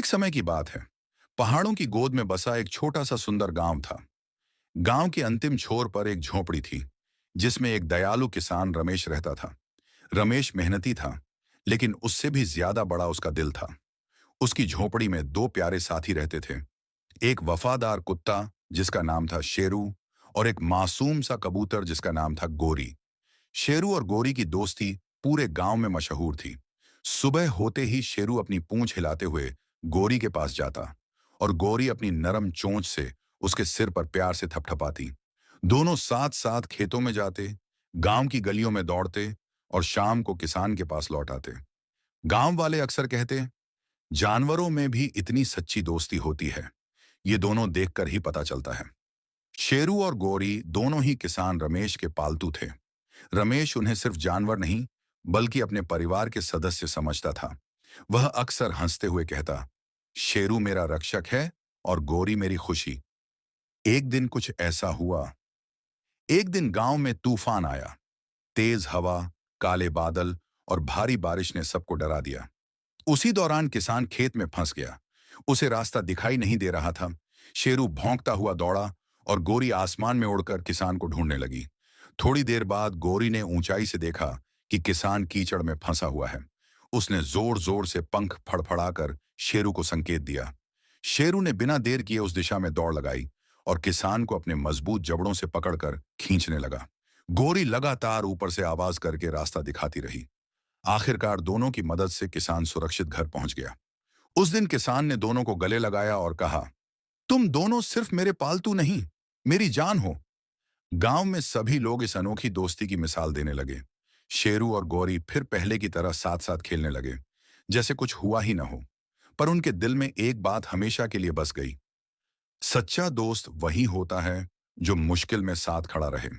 समय की बात है। पहाड़ों की गोद में बसा एक छोटा सा सुंदर गांव था। गांव के अंतिम छोर पर एक झोपड़ी थी, जिसमें एक दयालु किसान रमेश रहता था। रमेश मेहनती था, लेकिन उससे भी ज्यादा बड़ा उसका दिल था। उसकी झोपड़ी में दो प्यारे साथी रहते थे। एक वफादार कुत्ता जिसका नाम था शेरू, और एक मासूम सा कबूतर जिसका नाम था गोरी। शेरू और गोरी की दोस्ती पूरे गांव में मशहूर थी। सुबह होते ही शेरू अपनी पूंछ हिलाते हुए गोरी के पास जाता, और गोरी अपनी नरम चोंच से उसके सिर पर प्यार से थपथपाती। दोनों साथ साथ खेतों में जाते, गांव की गलियों में दौड़ते, और शाम को किसान के पास लौट आते। गांव वाले अक्सर कहते, जानवरों में भी इतनी सच्ची दोस्ती होती है, ये दोनों देखकर ही पता चलता है। शेरू और गोरी दोनों ही किसान रमेश के पालतू थे। रमेश उन्हें सिर्फ जानवर नहीं, बल्कि अपने परिवार के सदस्य समझता था। वह अक्सर हंसते हुए कहता, शेरू मेरा रक्षक है और गोरी मेरी खुशी। एक दिन कुछ ऐसा हुआ। एक दिन गांव में तूफान आया। तेज हवा, काले बादल और भारी बारिश ने सबको डरा दिया। उसी दौरान किसान खेत में फंस गया। उसे रास्ता दिखाई नहीं दे रहा था। शेरू भौंकता हुआ दौड़ा, और गोरी आसमान में उड़कर किसान को ढूंढने लगी। थोड़ी देर बाद गोरी ने ऊंचाई से देखा कि किसान कीचड़ में फंसा हुआ है। उसने जोर जोर से पंख फड़फड़ाकर शेरू को संकेत दिया। शेरू ने बिना देर किए उस दिशा में दौड़ लगाई, और किसान को अपने मजबूत जबड़ों से पकड़कर खींचने लगा। गोरी लगातार ऊपर से आवाज करके रास्ता दिखाती रही। आखिरकार दोनों की मदद से किसान सुरक्षित घर पहुंच गया। उस दिन किसान ने दोनों को गले लगाया और कहा, तुम दोनों सिर्फ मेरे पालतू नहीं, मेरी जान हो। गांव में सभी लोग इस अनोखी दोस्ती की मिसाल देने लगे। शेरू और गौरी फिर पहले की तरह साथ साथ खेलने लगे, जैसे कुछ हुआ ही न हो। पर उनके दिल में एक बात हमेशा के लिए बस गई, सच्चा दोस्त वही होता है जो मुश्किल में साथ खड़ा रहे।